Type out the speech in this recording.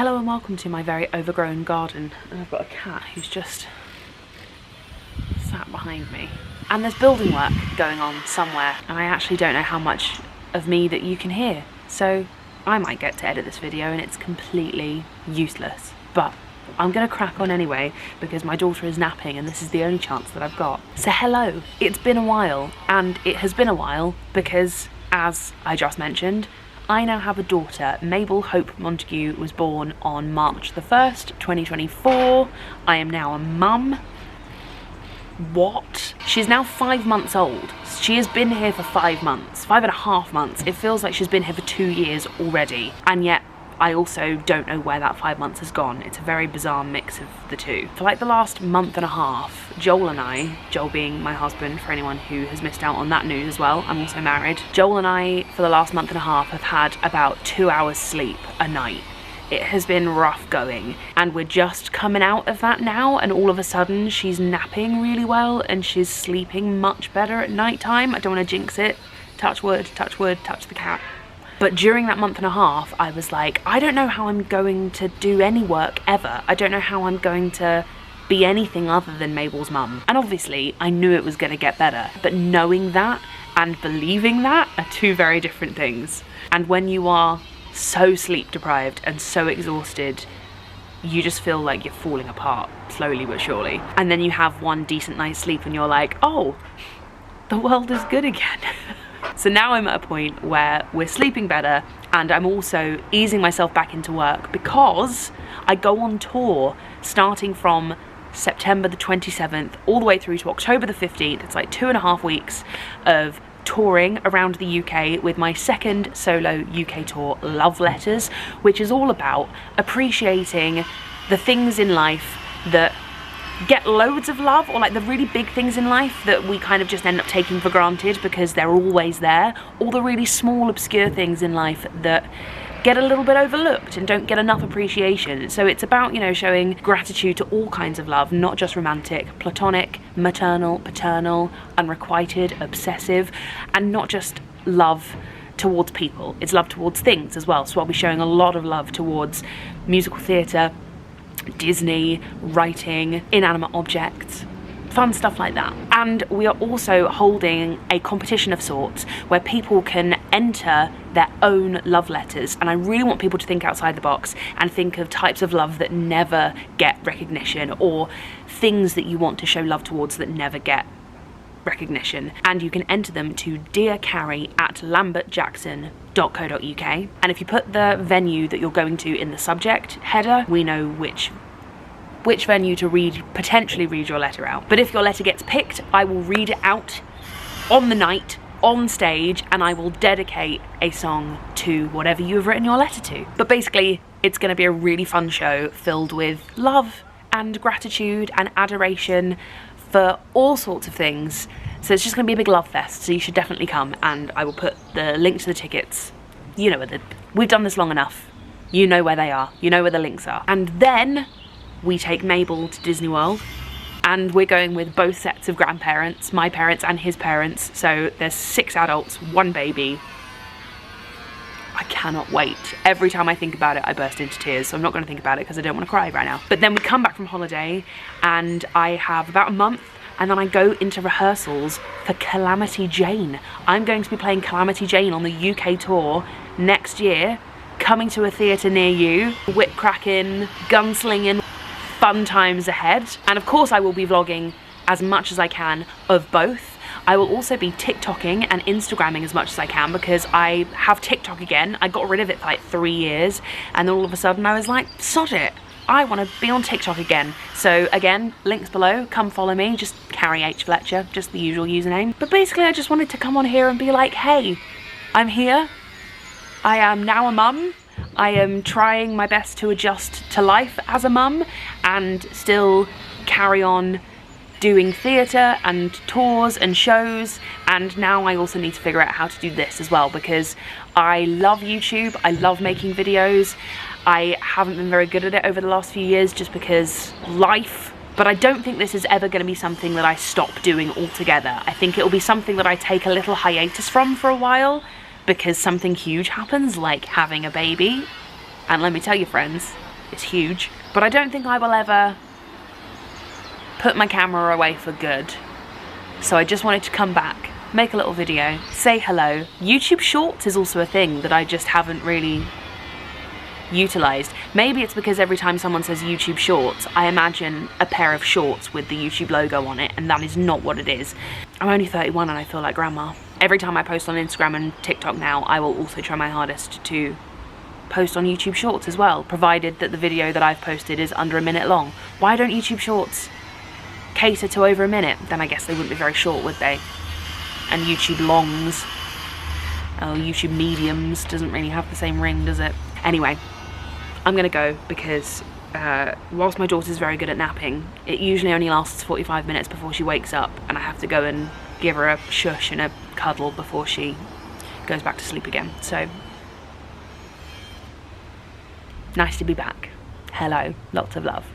Hello and welcome to my very overgrown garden. And I've got a cat who's just sat behind me. And there's building work going on somewhere, and I actually don't know how much of me that you can hear. So I might get to edit this video and it's completely useless. But I'm gonna crack on anyway because my daughter is napping and this is the only chance that I've got. So hello, it's been a while, and it has been a while because, as I just mentioned, I now have a daughter. Mabel Hope Montague was born on March the 1st, 2024. I am now a mum. What? She's now 5 months old. She has been here for 5 months, 5.5 months. It feels like she's been here for 2 years already. And yet I also don't know where that 5 months has gone. It's a very bizarre mix of the two. For like the last month and a half, Joel and I, Joel being my husband for anyone who has missed out on that news as well, I'm also married. Joel and I, for the last month and a half, have had about 2 hours sleep a night. It has been rough going, and we're just coming out of that now, and all of a sudden she's napping really well and she's sleeping much better at night time. I don't want to jinx it. Touch wood, touch the cat. But during that month and a half, I was like, I don't know how I'm going to do any work ever. I don't know how I'm going to be anything other than Mabel's mum. And obviously, I knew it was going to get better. But knowing that and believing that are two very different things. And when you are so sleep deprived and so exhausted, you just feel like you're falling apart, slowly but surely. And then you have one decent night's sleep and you're like, oh, the world is good again. So now I'm at a point where we're sleeping better, and I'm also easing myself back into work because I go on tour starting from September the 27th all the way through to October the 15th. It's like 2.5 weeks of touring around the UK with my second solo UK tour, Love Letters, which is all about appreciating the things in life that get loads of love, or like the really big things in life that we kind of just end up taking for granted because they're always there, or the really small obscure things in life that get a little bit overlooked and don't get enough appreciation. So it's about, you know, showing gratitude to all kinds of love, not just romantic, platonic, maternal, paternal, unrequited, obsessive, and not just love towards people. It's love towards things as well. So I'll be showing a lot of love towards musical theatre, Disney, writing, inanimate objects, fun stuff like that. And we are also holding a competition of sorts where people can enter their own love letters, and I really want people to think outside the box and think of types of love that never get recognition, or things that you want to show love towards that never get recognition. And you can enter them to dearcarrie@lambertjackson.co.uk, and if you put the venue that you're going to in the subject header, we know which venue to potentially read your letter out. But if your letter gets picked, I will read it out on the night, on stage, and I will dedicate a song to whatever you have written your letter to. But basically, it's going to be a really fun show filled with love and gratitude and adoration for all sorts of things. So it's just going to be a big love fest, so you should definitely come, and I will put the link to the tickets. You know where we've done this long enough. You know where they are. You know where the links are. And then we take Mabel to Disney World, and we're going with both sets of grandparents, my parents and his parents. So there's 6 adults, 1 baby. I cannot wait. Every time I think about it, I burst into tears, so I'm not going to think about it because I don't want to cry right now. But then we come back from holiday, and I have about a month, and then I go into rehearsals for Calamity Jane. I'm going to be playing Calamity Jane on the UK tour next year, coming to a theatre near you, whip cracking, gunslinging, fun times ahead. And of course I will be vlogging as much as I can of both. I will also be TikToking and Instagramming as much as I can because I have TikTok again. I got rid of it for like 3 years, and then all of a sudden I was like, sod it, I want to be on TikTok again. So again, links below, come follow me, just Carrie H Fletcher, just the usual username. But basically I just wanted to come on here and be like, hey, I'm here. I am now a mum. I am trying my best to adjust to life as a mum and still carry on doing theatre and tours and shows, and now I also need to figure out how to do this as well because I love YouTube, I love making videos. I haven't been very good at it over the last few years just because life, but I don't think this is ever going to be something that I stop doing altogether. I think it'll be something that I take a little hiatus from for a while because something huge happens, like having a baby. And let me tell you friends, It's huge. But I don't think I will ever put my camera away for good. So I just wanted to come back, make a little video, say hello. YouTube Shorts is also a thing that I just haven't really utilised. Maybe it's because every time someone says YouTube Shorts, I imagine a pair of shorts with the YouTube logo on it, and that is not what it is. I'm only 31 and I feel like grandma. Every time I post on Instagram and TikTok now, I will also try my hardest to post on YouTube Shorts as well, provided that the video that I've posted is under a minute long. Why don't YouTube Shorts cater to over a minute? Then I guess they wouldn't be very short, would they? And YouTube Longs, oh, YouTube Mediums doesn't really have the same ring, does it? Anyway, I'm gonna go because whilst my daughter's very good at napping, it usually only lasts 45 minutes before she wakes up, and I have to go and give her a shush and a cuddle before she goes back to sleep again. So, nice to be back. Hello, lots of love.